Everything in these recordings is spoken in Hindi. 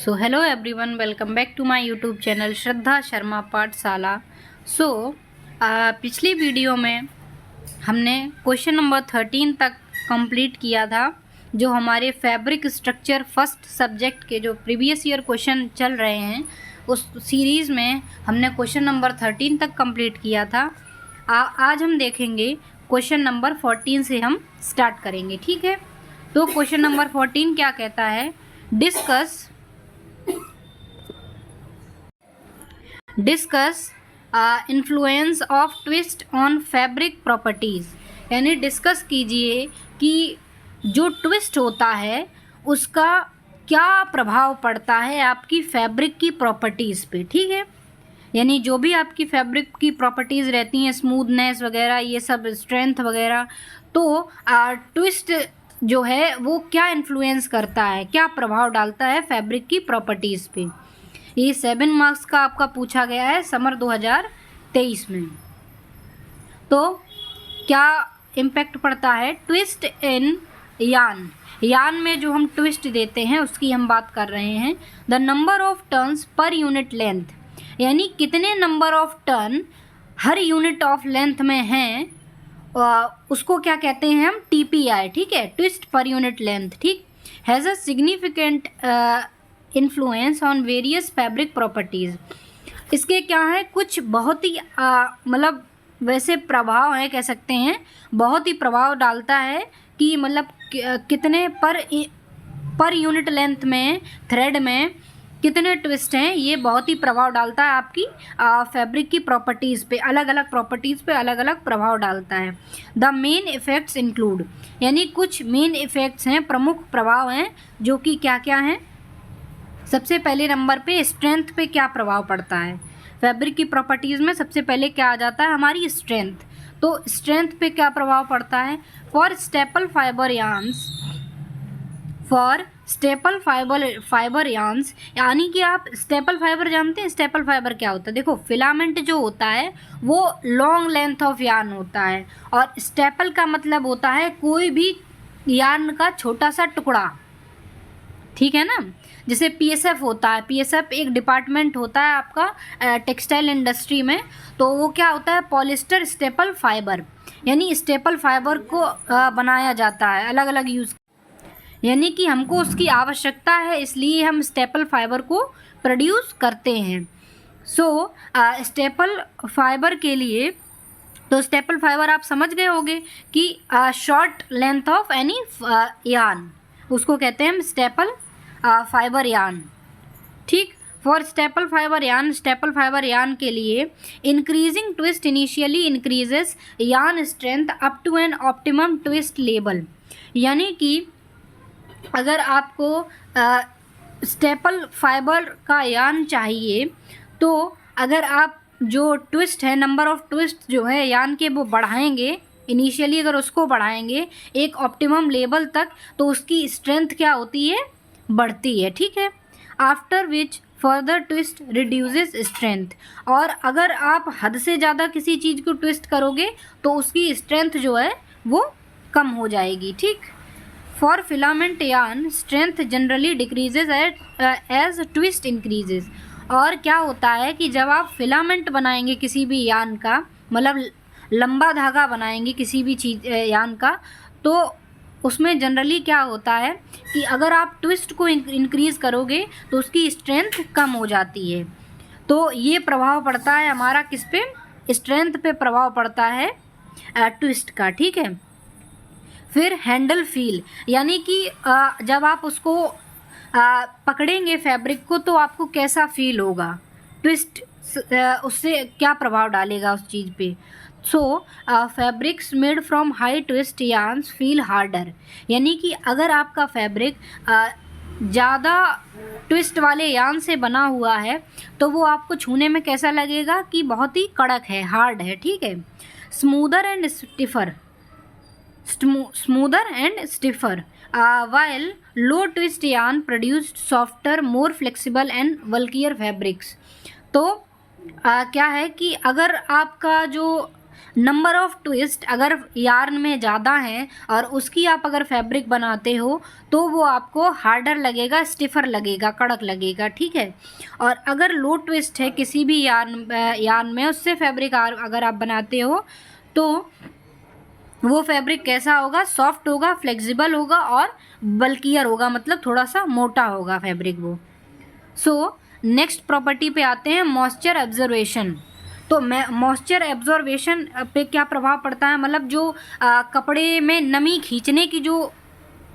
So hello everyone, welcome back to my YouTube channel Shraddha Sharma Pathshala. पिछली वीडियो में हमने क्वेश्चन नंबर 13 तक कंप्लीट किया था। जो हमारे फैब्रिक स्ट्रक्चर फर्स्ट सब्जेक्ट के जो प्रीवियस ईयर क्वेश्चन चल रहे हैं उस सीरीज़ में हमने क्वेश्चन नंबर 13 तक कंप्लीट किया था। आज हम देखेंगे क्वेश्चन नंबर 14 से हम स्टार्ट करेंगे, ठीक है। तो क्वेश्चन नंबर 14 क्या कहता है, discuss influence of twist on fabric properties. यानी डिस्कस कीजिए कि जो ट्विस्ट होता है उसका क्या प्रभाव पड़ता है आपकी फैब्रिक की प्रॉपर्टीज़ पे, ठीक है। यानी जो भी आपकी फैब्रिक की प्रॉपर्टीज़ रहती हैं, स्मूथनेस वगैरह, ये सब स्ट्रेंथ वगैरह, तो ट्विस्ट जो है वो क्या इन्फ्लुएंस करता है, क्या प्रभाव डालता है फैब्रिक की प्रॉपर्टीज़ पे। ये 7 मार्क्स का आपका पूछा गया है समर 2023 में। तो क्या इम्पैक्ट पड़ता है ट्विस्ट इन यान में जो हम ट्विस्ट देते हैं उसकी हम बात कर रहे हैं। The number of turns per unit length, यानी कितने number of turn her unit of length में हैं, उसको क्या कहते हैं हम, TPI, ठीक है, ट्विस्ट पर यूनिट लेंथ, ठीक। Has a significant influence on various fabric properties. इसके क्या है, कुछ बहुत ही मतलब वैसे प्रभाव है, कह सकते हैं बहुत ही प्रभाव डालता है कि मतलब कितने पर यूनिट लेंथ में थ्रेड में कितने ट्विस्ट हैं, ये बहुत ही प्रभाव डालता है आपकी फैब्रिक की प्रॉपर्टीज़ पे। अलग अलग प्रॉपर्टीज़ पे अलग अलग प्रभाव डालता है। द मेन इफ़ेक्ट्स इंक्लूड, यानी कुछ मेन इफ़ेक्ट्स हैं, प्रमुख प्रभाव हैं, जो कि क्या क्या हैं। सबसे पहले नंबर पे स्ट्रेंथ पे क्या प्रभाव पड़ता है। फैब्रिक की प्रॉपर्टीज़ में सबसे पहले क्या आ जाता है, हमारी स्ट्रेंथ। तो स्ट्रेंथ पे क्या प्रभाव पड़ता है, फॉर स्टेपल फाइबर यार्न्स, यानी कि आप स्टेपल फाइबर जानते हैं। स्टेपल फाइबर क्या होता है, देखो फिलामेंट जो होता है वो लॉन्ग लेंथ ऑफ यार्न होता है, और स्टेपल का मतलब होता है कोई भी यार्न का छोटा सा टुकड़ा, ठीक है ना। जैसे PSF होता है, PSF एक डिपार्टमेंट होता है आपका टेक्सटाइल इंडस्ट्री में। तो वो क्या होता है, पॉलिस्टर स्टेपल फाइबर, यानी स्टेपल फाइबर को बनाया जाता है अलग अलग यूज़, यानी कि हमको उसकी आवश्यकता है, इसलिए हम स्टेपल फाइबर को प्रोड्यूस करते हैं। स्टेपल फाइबर के लिए, तो स्टेपल फाइबर आप समझ गए होंगे कि short length of any yarn, उसको कहते हैं हम स्टेपल फाइबर यार्न, ठीक। फॉर स्टेपल फाइबर यार्न के लिए increasing twist initially increases yarn strength up to an optimum twist level. यानी कि अगर आपको स्टेपल फाइबर का यार्न चाहिए, तो अगर आप जो ट्विस्ट है, नंबर ऑफ ट्विस्ट जो है यार्न के, वो बढ़ाएंगे इनिशियली, अगर उसको बढ़ाएंगे एक ऑप्टिमम लेवल तक, तो उसकी स्ट्रेंथ क्या होती है, बढ़ती है, ठीक है। After which further twist reduces strength, और अगर आप हद से ज़्यादा किसी चीज़ को ट्विस्ट करोगे तो उसकी स्ट्रेंथ जो है वो कम हो जाएगी, ठीक। For filament yarn strength generally decreases as twist increases. और क्या होता है कि जब आप फिलामेंट बनाएंगे किसी भी यार्न का, मतलब लंबा धागा बनाएंगे किसी भी चीज़ यार्न का, तो उसमें जनरली क्या होता है कि अगर आप ट्विस्ट को इंक्रीज़ करोगे तो उसकी स्ट्रेंथ कम हो जाती है। तो ये प्रभाव पड़ता है हमारा किस पे, स्ट्रेंथ पे प्रभाव पड़ता है ट्विस्ट का, ठीक है। फिर हैंडल फील, यानी कि जब आप उसको पकड़ेंगे फैब्रिक को, तो आपको कैसा फील होगा, ट्विस्ट उससे क्या प्रभाव डालेगा उस चीज़ पे। Fabrics made from high twist yarns feel harder, यानी कि अगर आपका फैब्रिक ज़्यादा ट्विस्ट वाले यार्न से बना हुआ है तो वो आपको छूने में कैसा लगेगा कि बहुत ही कड़क है, हार्ड है, ठीक है। Smoother and stiffer while low twist yarn produced softer, more flexible and bulkier fabrics। तो क्या है कि अगर आपका जो नंबर ऑफ ट्विस्ट अगर यार्न में ज़्यादा है और उसकी आप अगर फैब्रिक बनाते हो तो वो आपको हार्डर लगेगा, स्टिफर लगेगा, कड़क लगेगा, ठीक है। और अगर लो ट्विस्ट है किसी भी यार्न में, उससे फैब्रिक अगर आप बनाते हो तो वो फैब्रिक कैसा होगा, सॉफ्ट होगा, फ्लेक्सिबल होगा और बल्कियर होगा, मतलब थोड़ा सा मोटा होगा फैब्रिक वो। सो नेक्स्ट प्रॉपर्टी पे आते हैं, मॉइस्चर ऑब्जर्वेशन। तो मॉइस्चर एब्जॉर्वेशन पे क्या प्रभाव पड़ता है, मतलब जो कपड़े में नमी खींचने की जो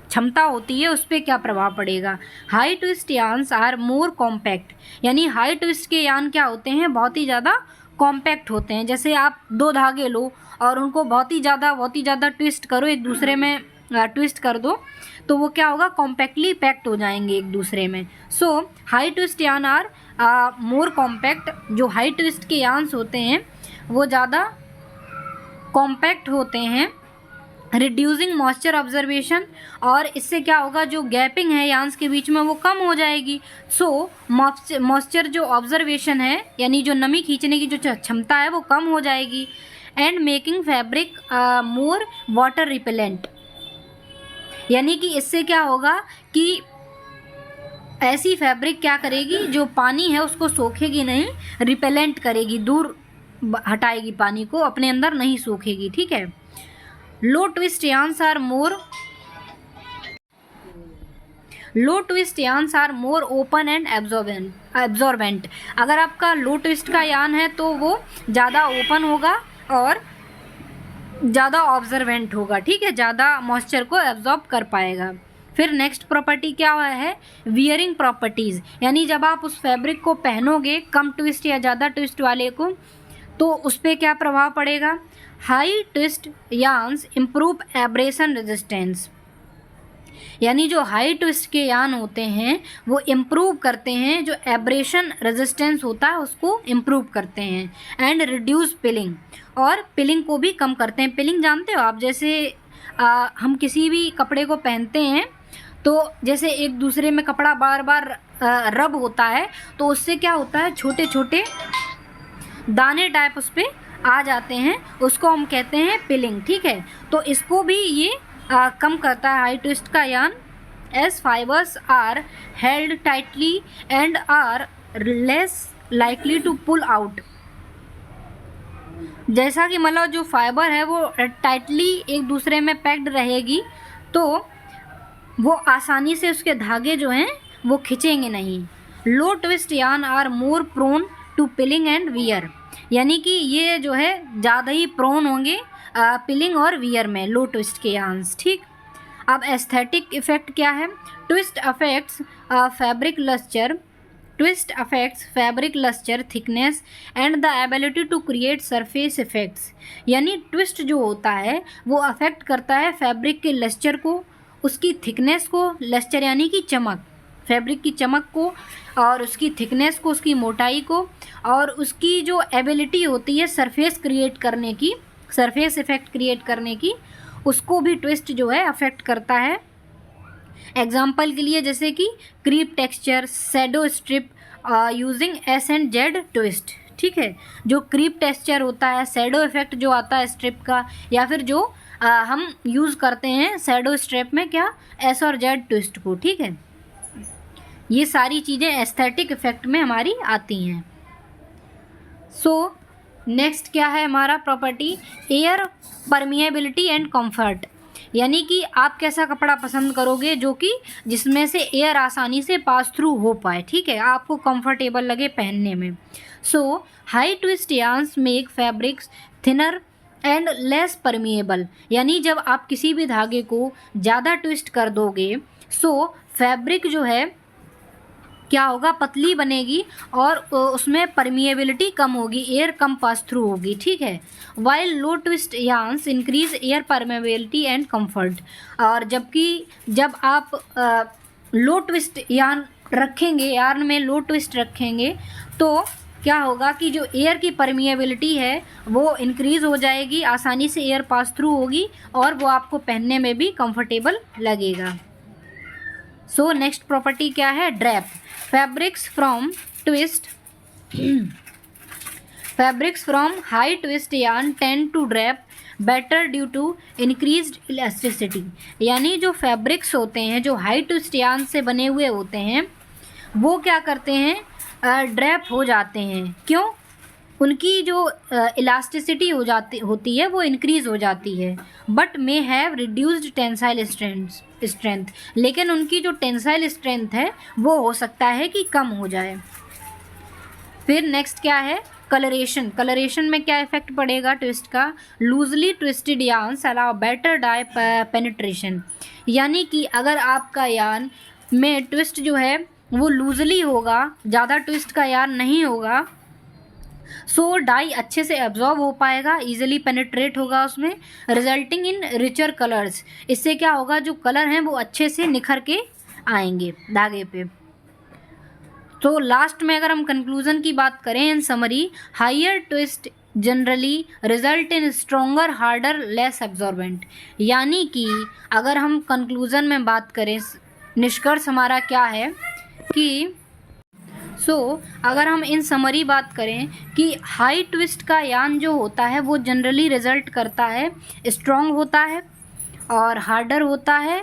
क्षमता होती है उस पर क्या प्रभाव पड़ेगा। High twist yarns are more compact, यानी हाई ट्विस्ट के यार्न क्या होते हैं, बहुत ही ज़्यादा कॉम्पैक्ट होते हैं। जैसे आप दो धागे लो और उनको बहुत ही ज़्यादा ट्विस्ट करो, एक दूसरे में ट्विस्ट कर दो, तो वो क्या होगा, कॉम्पैक्टली पैक्ट हो जाएंगे एक दूसरे में। So high twist yarn are more compact, जो हाई ट्विस्ट के यार्न्स होते हैं वो ज़्यादा कॉम्पैक्ट होते हैं, रिड्यूसिंग मॉइस्चर ऑब्जर्वेशन, और इससे क्या होगा, जो गैपिंग है यार्न्स के बीच में वो कम हो जाएगी। सो मॉइस्चर जो ऑब्जर्वेशन है, यानी जो नमी खींचने की जो क्षमता है वो कम हो जाएगी। And making fabric more water repellent, यानी कि इससे क्या होगा कि ऐसी फैब्रिक क्या करेगी, जो पानी है उसको सोखेगी नहीं, रिपेलेंट करेगी, दूर हटाएगी पानी को, अपने अंदर नहीं सोखेगी, ठीक है। Low twist yarns are more open and absorbent. अगर आपका लो ट्विस्ट का यार्न है तो वो ज़्यादा ओपन होगा और ज़्यादा ऑब्जर्वेंट होगा, ठीक है, ज़्यादा मॉइस्चर को एब्जॉर्ब कर पाएगा। फिर नेक्स्ट प्रॉपर्टी क्या है, वियरिंग प्रॉपर्टीज़, यानी जब आप उस फैब्रिक को पहनोगे कम ट्विस्ट या ज़्यादा ट्विस्ट वाले को, तो उस पर क्या प्रभाव पड़ेगा। High twist yarns improve abrasion resistance, यानी जो हाई ट्विस्ट के यार्न होते हैं वो इम्प्रूव करते हैं, जो एब्रेशन रेजिस्टेंस होता है उसको इम्प्रूव करते हैं। एंड रिड्यूस पिलिंग, और पिलिंग को भी कम करते हैं। पिलिंग जानते हो आप, जैसे हम किसी भी कपड़े को पहनते हैं तो जैसे एक दूसरे में कपड़ा बार बार रब होता है तो उससे क्या होता है, छोटे छोटे दाने टाइप उस पर आ जाते हैं, उसको हम कहते हैं पिलिंग, ठीक है। तो इसको भी ये कम करता है हाई ट्विस्ट का yarn, as fibres are held tightly and are less likely to pull out. जैसा कि मतलब जो फाइबर है वो टाइटली एक दूसरे में पैक्ड रहेगी तो वो आसानी से उसके धागे जो हैं वो खिंचेंगे नहीं। Low twist yarn are more prone to pilling and wear, यानी कि ये जो है ज़्यादा ही प्रोन होंगे पिलिंग और वियर में, लो ट्विस्ट के यार्न्स, ठीक। अब एस्थेटिक इफेक्ट क्या है, twist affects fabric lustre, twist affects fabric lustre, thickness and the ability to create surface effects, यानी ट्विस्ट जो होता है वो अफेक्ट करता है फैब्रिक के लस्चर को, उसकी थिकनेस को, लस्चर यानी कि चमक, फैब्रिक की चमक को, और उसकी थिकनेस को, उसकी मोटाई को, और उसकी जो एबिलिटी होती है सरफेस क्रिएट करने की, सरफेस इफेक्ट क्रिएट करने की, उसको भी ट्विस्ट जो है अफेक्ट करता है। एग्जाम्पल के लिए जैसे कि crepe texture, shadow stripe using S and Z twist, ठीक है। जो क्रीप टेक्सचर होता है, शैडो इफेक्ट जो आता है स्ट्रिप का, या फिर जो हम यूज़ करते हैं शैडो स्ट्रिप में क्या, एस और जेड ट्विस्ट को, ठीक है। ये सारी चीज़ें एस्थेटिक इफेक्ट में हमारी आती हैं। सो नेक्स्ट क्या है हमारा property, air permeability and comfort, यानी कि आप कैसा कपड़ा पसंद करोगे जो कि जिसमें से एयर आसानी से पास थ्रू हो पाए, ठीक है, आपको कंफर्टेबल लगे पहनने में। So high twist yarns make fabrics thinner and less permeable, यानी जब आप किसी भी धागे को ज़्यादा ट्विस्ट कर दोगे सो फैब्रिक जो है क्या होगा, पतली बनेगी और उसमें परमिएबिलिटी कम होगी, एयर कम पास थ्रू होगी, ठीक है। While low twist yarns increase air permeability and comfort, और जबकि जब आप लो ट्विस्ट यार्न रखेंगे, यार्न में लो ट्विस्ट रखेंगे तो क्या होगा कि जो एयर की परमिएबिलिटी है वो इंक्रीज़ हो जाएगी, आसानी से एयर पास थ्रू होगी और वो आपको पहनने में भी कंफर्टेबल लगेगा। सो नेक्स्ट प्रॉपर्टी क्या है, drape, fabrics from twist fabrics from high twist yarn tend to drape better due to increased elasticity. यानी जो फैब्रिक्स होते हैं जो हाई ट्विस्ट यार्न से बने हुए होते हैं वो क्या करते हैं, ड्रैप हो जाते हैं। क्यों? उनकी जो इलास्टिसिटी होती है वो इंक्रीज़ हो जाती है। But may have reduced tensile strength, लेकिन उनकी जो टेंसाइल स्ट्रेंथ है वो हो सकता है कि कम हो जाए। फिर नेक्स्ट क्या है, कलरेशन। कलरेशन में क्या इफेक्ट पड़ेगा ट्विस्ट का, loosely twisted yarns allow better dye penetration. यानी कि अगर आपका यार्न में ट्विस्ट जो है वो लूजली होगा, ज़्यादा ट्विस्ट का यार्न नहीं होगा, सो डाई अच्छे से एब्जॉर्ब हो पाएगा, इजीली पेनिट्रेट होगा उसमें, रिजल्टिंग इन रिचर कलर्स। इससे क्या होगा, जो कलर हैं वो अच्छे से निखर के आएंगे धागे पे। तो लास्ट में अगर हम कंक्लूजन की बात करें, in summary, higher twist generally result in stronger harder less absorbent. यानी कि अगर हम कंक्लूजन में बात करें, निष्कर्ष हमारा क्या है कि अगर हम इन समरी बात करें कि हाई ट्विस्ट का यार्न जो होता है वो जनरली रिजल्ट करता है, स्ट्रॉन्ग होता है और हार्डर होता है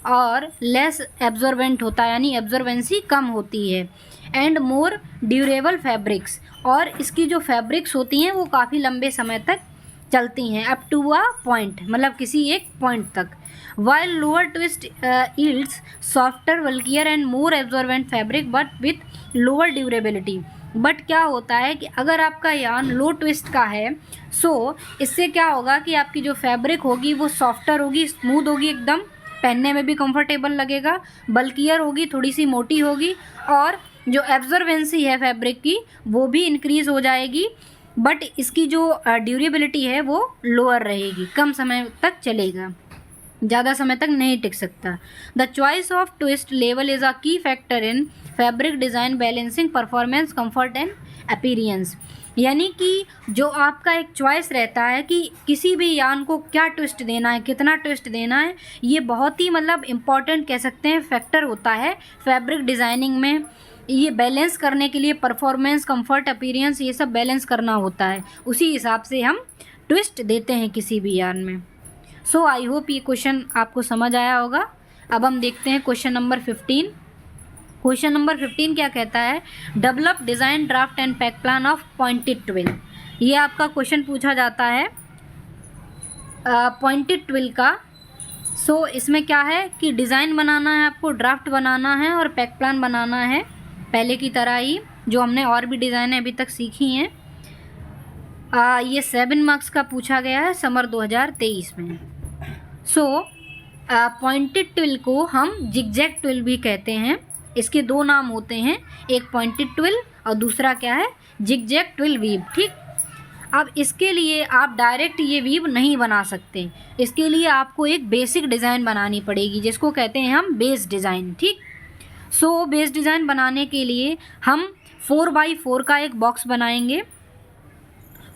और लेस एब्जॉर्बेंट होता है, यानी एब्जॉर्बेंसी कम होती है, एंड मोर ड्यूरेबल फैब्रिक्स। और इसकी जो फैब्रिक्स होती हैं वो काफ़ी लंबे समय तक चलती हैं, अप टू अ पॉइंट, मतलब किसी एक पॉइंट तक। While lower twist yields softer, bulkier and more absorbent fabric but with lower durability. But क्या होता है कि अगर आपका यार्न लो ट्विस्ट का है, इससे क्या होगा कि आपकी जो फैब्रिक होगी वो सॉफ्टर होगी, स्मूथ होगी, एकदम पहनने में भी कंफर्टेबल लगेगा, बल्कियर होगी, थोड़ी सी मोटी होगी, और जो एब्जॉर्बेंसी है फैब्रिक की वो भी इंक्रीज़ हो जाएगी। बट इसकी जो ड्यूरेबिलिटी है वो लोअर रहेगी, कम समय तक चलेगा, ज़्यादा समय तक नहीं टिक सकता। The choice of twist level is a key factor in fabric design, balancing performance, comfort and appearance. यानी कि जो आपका एक चॉइस रहता है कि किसी भी यार्न को क्या ट्विस्ट देना है, कितना ट्विस्ट देना है, ये बहुत ही मतलब इम्पॉर्टेंट कह सकते हैं फैक्टर होता है फैब्रिक डिज़ाइनिंग में। ये बैलेंस करने के लिए परफॉर्मेंस, कंफर्ट, अपीयरेंस, ये सब बैलेंस करना होता है, उसी हिसाब से हम ट्विस्ट देते हैं किसी भी यार्न में। सो आई होप ये क्वेश्चन आपको समझ आया होगा। अब हम देखते हैं क्वेश्चन नंबर 15। क्वेश्चन नंबर 15 क्या कहता है, develop design draft and peg plan of pointed twill. ये आपका क्वेश्चन पूछा जाता है पॉइंटेड ट्विल का। इसमें क्या है कि डिज़ाइन बनाना है आपको, ड्राफ्ट बनाना है और पैक प्लान बनाना है, पहले की तरह ही जो हमने और भी डिज़ाइनें अभी तक सीखी हैं। ये 7 मार्क्स का पूछा गया है समर 2023 में। पॉइंटेड ट्विल को हम जिगजैग ट्विल भी कहते हैं। इसके दो नाम होते हैं, एक पॉइंटेड ट्विल और दूसरा क्या है, जिगजैग ट्विल वीव। ठीक, अब इसके लिए आप डायरेक्ट ये वीव नहीं बना सकते, इसके लिए आपको एक बेसिक डिज़ाइन बनानी पड़ेगी जिसको कहते हैं हम बेस डिज़ाइन। ठीक, बेस डिज़ाइन बनाने के लिए हम 4x4 का एक बॉक्स बनाएंगे,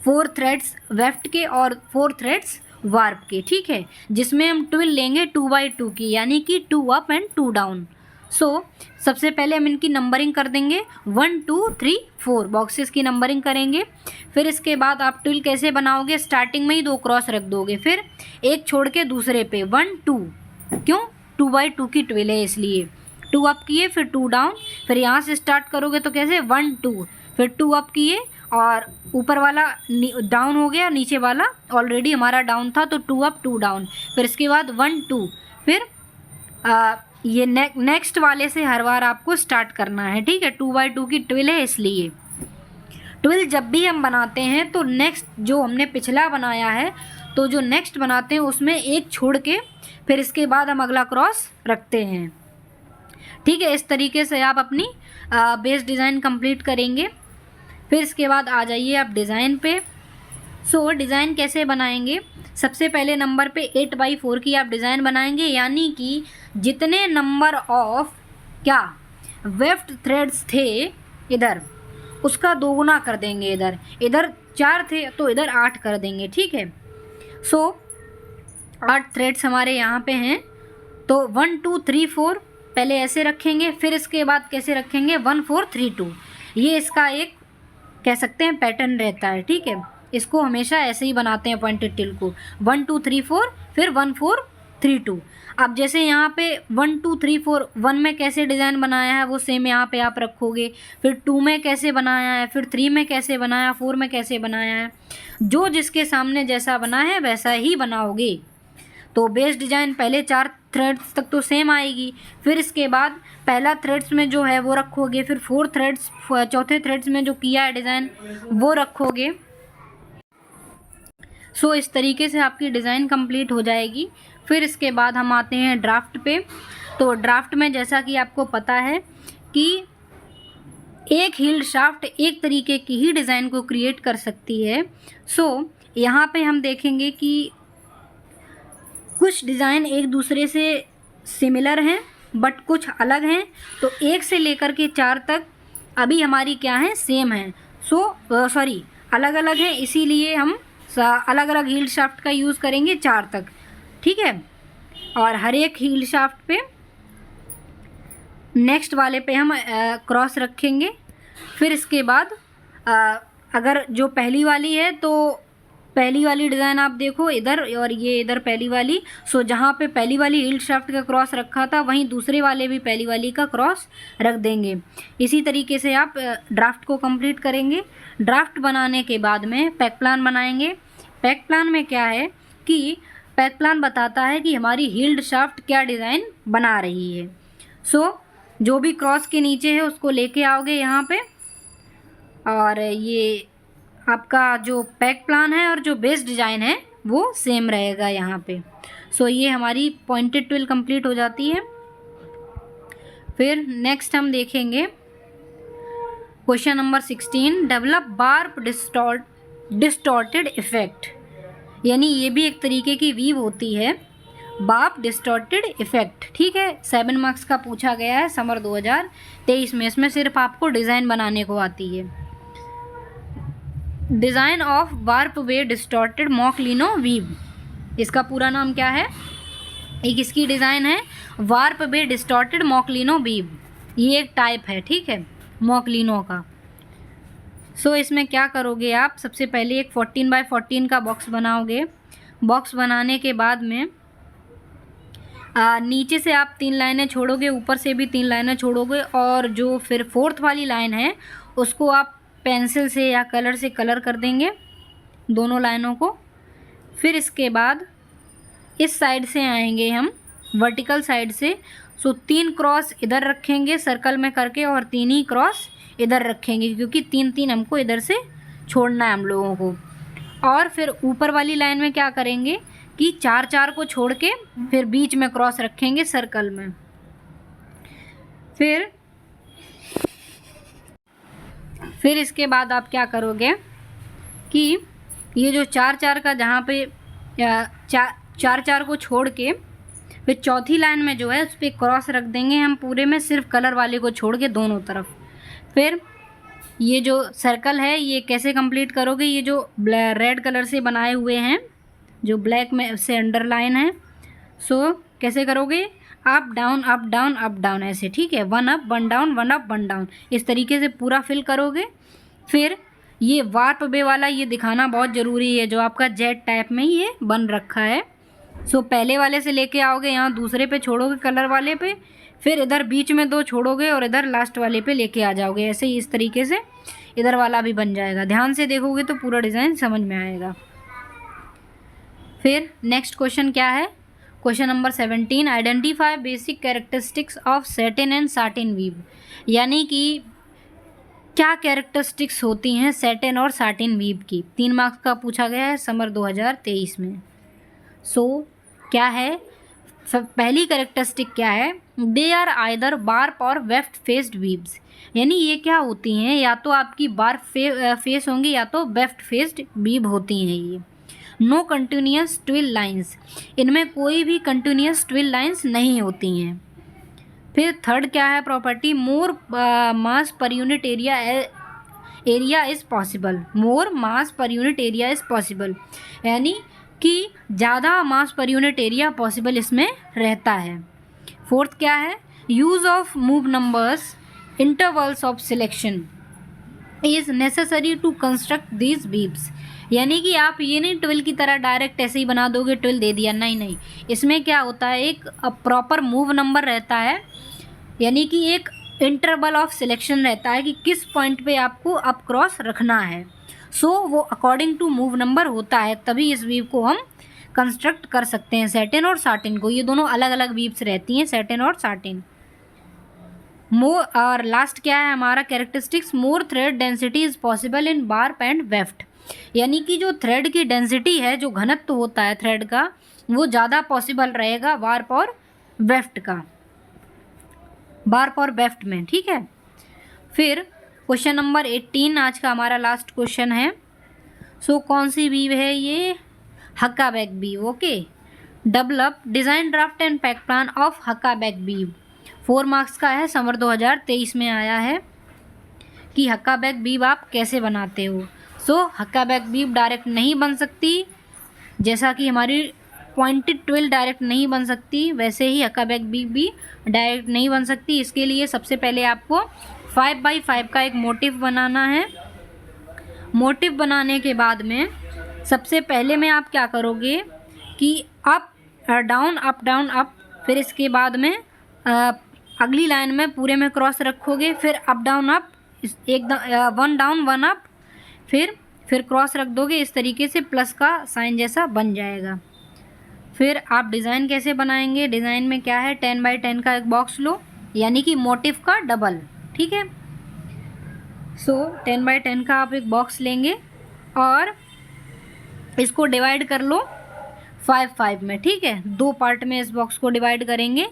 4 थ्रेड्स वेफ्ट के और 4 थ्रेड्स वार्प के। ठीक है, जिसमें हम ट्विल लेंगे 2x2 की, यानी कि 2 अप एंड 2 डाउन। सबसे पहले हम इनकी नंबरिंग कर देंगे, 1 2 3 4 बॉक्सेस की नंबरिंग करेंगे। फिर इसके बाद आप ट्विल कैसे बनाओगे, स्टार्टिंग में ही 2 क्रॉस रख दोगे, फिर एक छोड़ के दूसरे पे 1 2, क्यों, 2x2 की ट्विल है इसलिए 2 अप किए फिर 2 डाउन, फिर यहाँ से स्टार्ट करोगे तो कैसे 1 2, फिर 2 अप किए और ऊपर वाला डाउन हो गया, नीचे वाला ऑलरेडी हमारा डाउन था तो 2 अप 2 डाउन, फिर इसके बाद 1 2, फिर ये नेक्स्ट वाले से हर बार आपको स्टार्ट करना है। ठीक है, 2x2 की ट्विल है इसलिए। ट्विल जब भी हम बनाते हैं तो नेक्स्ट जो हमने पिछला बनाया है, तो जो नेक्स्ट बनाते हैं उसमें एक छोड़ के फिर इसके बाद हम अगला क्रॉस रखते हैं। ठीक है, इस तरीके से आप अपनी बेस डिज़ाइन कंप्लीट करेंगे। फिर इसके बाद आ जाइए आप डिज़ाइन पे। डिज़ाइन कैसे बनाएंगे, सबसे पहले नंबर पे 8x4 की आप डिज़ाइन बनाएंगे, यानी कि जितने नंबर ऑफ क्या वेफ्ट थ्रेड्स थे इधर, उसका दोगुना कर देंगे। इधर 4 थे तो इधर 8 कर देंगे। ठीक है, 8 थ्रेड्स हमारे यहाँ पे हैं, तो 1 2 3 4 पहले ऐसे रखेंगे, फिर इसके बाद कैसे रखेंगे 1 4 3 2। ये इसका एक कह सकते हैं पैटर्न रहता है, ठीक है। इसको हमेशा ऐसे ही बनाते हैं पॉइंटेड टिल को, 1 2 3 4 फिर 1 4 3 2। अब जैसे यहाँ पे 1 2 3 4, 1 में कैसे डिज़ाइन बनाया है वो सेम यहाँ पे आप रखोगे, फिर 2 में कैसे बनाया है, फिर 3 में कैसे बनाया, 4 में कैसे बनाया है, जो जिसके सामने जैसा बना है वैसा ही बनाओगे। तो बेस डिज़ाइन पहले 4 थ्रेड्स तक तो सेम आएगी, फिर इसके बाद पहला थ्रेड्स में जो है वो रखोगे, फिर 4 थ्रेड्स, चौथे थ्रेड्स में जो किया है डिज़ाइन वो रखोगे। सो इस तरीके से आपकी डिज़ाइन कंप्लीट हो जाएगी। फिर इसके बाद हम आते हैं ड्राफ्ट पे। तो ड्राफ्ट में जैसा कि आपको पता है कि एक हील्ड शाफ्ट एक तरीके की ही डिज़ाइन को क्रिएट कर सकती है। सो यहाँ पे हम देखेंगे कि कुछ डिज़ाइन एक दूसरे से सिमिलर हैं बट कुछ अलग हैं। तो 1 से लेकर के 4 तक अभी हमारी क्या है, सेम है। अलग अलग हैं, इसीलिए हम अलग अलग हील्ड शाफ्ट का यूज़ करेंगे 4 तक, ठीक है। और हर एक हील्ड शाफ्ट पे नेक्स्ट वाले पे हम क्रॉस रखेंगे। फिर इसके बाद अगर जो पहली वाली है तो पहली वाली डिज़ाइन आप देखो इधर, और ये इधर पहली वाली। सो जहाँ पे पहली वाली हील्ड शाफ्ट का क्रॉस रखा था वहीं दूसरे वाले भी पहली वाली का क्रॉस रख देंगे। इसी तरीके से आप ड्राफ्ट को कंप्लीट करेंगे। ड्राफ्ट बनाने के बाद में पैक प्लान बनाएंगे। पैक प्लान में क्या है कि पैक प्लान बताता है कि हमारी हील्ड शाफ्ट क्या डिज़ाइन बना रही है। सो जो भी क्रॉस के नीचे है उसको लेके आओगे यहाँ पे, और ये आपका जो पैक प्लान है और जो बेस डिज़ाइन है वो सेम रहेगा यहाँ पे। सो ये हमारी पॉइंटेड ट्विल कंप्लीट हो जाती है। फिर नेक्स्ट हम देखेंगे question number 16, develop warp distorted effect. यानी ये भी एक तरीके की वीव होती है, बार्प डिस्टॉर्टेड इफेक्ट, ठीक है। 7 मार्क्स का पूछा गया है समर 2023 में। इसमें सिर्फ आपको डिज़ाइन बनाने को आती है। Design of warp way distorted mock leno weave, इसका पूरा नाम क्या है? एक इसकी डिज़ाइन है warp way distorted mock leno weave, ये एक टाइप है, ठीक है, मॉकलिनो का। सो इसमें क्या करोगे आप, सबसे पहले एक 14 बाय 14 का बॉक्स बनाओगे। बॉक्स बनाने के बाद में नीचे से आप 3 लाइनें छोड़ोगे, ऊपर से भी 3 लाइनें छोड़ोगे, और जो फिर 4th वाली लाइन है उसको आप पेंसिल से या कलर से कलर कर देंगे दोनों लाइनों को। फिर इसके बाद इस साइड से आएंगे हम वर्टिकल साइड से। सो 3 क्रॉस इधर रखेंगे सर्कल में करके, और 3 ही क्रॉस इधर रखेंगे, क्योंकि 3 इधर इधर से छोड़ना है हम लोगों को। और फिर ऊपर वाली लाइन में क्या करेंगे कि 4 को छोड़ के फिर बीच में क्रॉस रखेंगे सर्कल में। फिर इसके बाद आप क्या करोगे कि ये जो 4 का जहाँ पे 4 को छोड़ के फिर चौथी लाइन में जो है उस पर क्रॉस रख देंगे हम पूरे में, सिर्फ कलर वाले को छोड़ के दोनों तरफ। फिर ये जो सर्कल है ये कैसे कंप्लीट करोगे, ये जो रेड कलर से बनाए हुए हैं जो ब्लैक में से अंडरलाइन है। सो कैसे करोगे, up down up down up down ऐसे, ठीक है, 1 अप 1 डाउन 1 अप 1 डाउन, इस तरीके से पूरा फिल करोगे। फिर ये वार्प वे वाला ये दिखाना बहुत ज़रूरी है जो आपका जेट टाइप में ये बन रखा है। सो पहले वाले से लेके आओगे, यहाँ दूसरे पे छोड़ोगे कलर वाले पे, फिर इधर बीच में 2 छोड़ोगे और इधर लास्ट वाले पे लेके आ जाओगे। ऐसे ही इस तरीके से इधर वाला भी बन जाएगा। ध्यान से देखोगे तो पूरा डिज़ाइन समझ में आएगा। फिर नेक्स्ट क्वेश्चन क्या है, question number 17, identify basic characteristics of satin and satin weave. यानी कि क्या कैरेक्टरिस्टिक्स होती हैं सैटिन और साटिन वीव की। 3 मार्क्स का पूछा गया है समर 2023 में। सो क्या है, पहली कैरेक्टरिस्टिक क्या है, दे आर आइदर बार्प और वेफ्ट फेस्ड वीव्स। यानी ये क्या होती हैं, या तो आपकी बार्प फेस होंगी या तो वेफ्ट फेस्ड वीव होती हैं ये। नो कंटिन्यूस ट्विल लाइंस, इनमें कोई भी कंटिन्यूस ट्विल लाइंस नहीं होती हैं। फिर थर्ड क्या है property, more mass per unit area is possible. More mass per unit area is possible, यानी कि ज़्यादा मास पर यूनिट एरिया पॉसिबल इसमें रहता है। फोर्थ क्या है, use of move numbers intervals of selection. Is necessary to construct these weaves. यानी कि आप ये नहीं ट्विल की तरह डायरेक्ट ऐसे ही बना दोगे, ट्विल दे दिया, नहीं नहीं, इसमें क्या होता है, एक प्रॉपर मूव नंबर रहता है, यानी कि एक इंटरवल ऑफ सिलेक्शन रहता है कि किस पॉइंट पे आपको अप क्रॉस रखना है। सो वो अकॉर्डिंग टू मूव नंबर होता है, तभी इस वीव को हम कंस्ट्रक्ट कर सकते हैं, सैटिन और साटिन को। ये दोनों अलग अलग वीव्स रहती हैं, सैटिन और साटिन। मोर और लास्ट क्या है हमारा characteristics, more thread density is possible in warp and weft. यानी कि जो थ्रेड की डेंसिटी है, जो घनत्व होता है थ्रेड का, वो ज़्यादा पॉसिबल रहेगा वार्प और वेफ्ट का, वार्प और वेफ्ट में, ठीक है। फिर क्वेश्चन नंबर 18 आज का हमारा लास्ट क्वेश्चन है। सो कौन सी बीव है ये, huckaback weave. Okay, develop design draft and peg plan of huckaback weave. 4 marks का है, समर 2023 में आया है कि हक्काबैक बीव आप कैसे बनाते हो। सो हक्काबैक बीव डायरेक्ट नहीं बन सकती, जैसा कि हमारी पॉइंटेड ट्विल डायरेक्ट नहीं बन सकती, वैसे ही हक्काबैक बीव भी डायरेक्ट नहीं बन सकती। इसके लिए सबसे पहले आपको 5x5 का एक मोटिव बनाना है। मोटिव बनाने के बाद में सबसे पहले में आप क्या करोगे कि up down up down up, फिर इसके बाद में अगली लाइन में पूरे में क्रॉस रखोगे, फिर अप डाउन अप, एक 1 डाउन 1 अप, फिर क्रॉस रख दोगे, इस तरीके से प्लस का साइन जैसा बन जाएगा। फिर आप डिज़ाइन कैसे बनाएंगे, डिज़ाइन में क्या है, 10x10 का एक बॉक्स लो, यानी कि मोटिव का डबल, ठीक है। सो 10x10 का आप एक बॉक्स लेंगे और इसको डिवाइड कर लो 5x5 में, ठीक है। 2 पार्ट में इस बॉक्स को डिवाइड करेंगे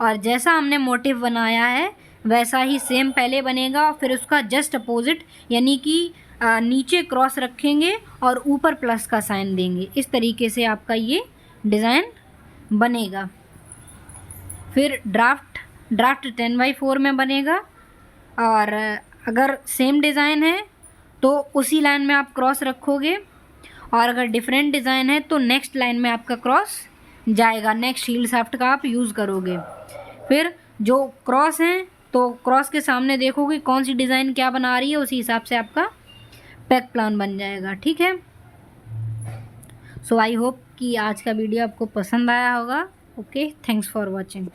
और जैसा हमने मोटिव बनाया है वैसा ही सेम पहले बनेगा, और फिर उसका जस्ट अपोजिट, यानी कि नीचे क्रॉस रखेंगे और ऊपर प्लस का साइन देंगे। इस तरीके से आपका ये डिज़ाइन बनेगा। फिर ड्राफ्ट 10x4 में बनेगा, और अगर सेम डिज़ाइन है तो उसी लाइन में आप क्रॉस रखोगे, और अगर डिफरेंट डिज़ाइन है तो नेक्स्ट लाइन में आपका क्रॉस जाएगा, नेक्स्ट हील शाफ्ट का आप यूज़ करोगे। फिर जो क्रॉस हैं तो क्रॉस के सामने देखोगे कौन सी डिज़ाइन क्या बना रही है, उसी हिसाब से आपका पैक प्लान बन जाएगा, ठीक है। सो आई होप कि आज का वीडियो आपको पसंद आया होगा। Okay, thanks for watching.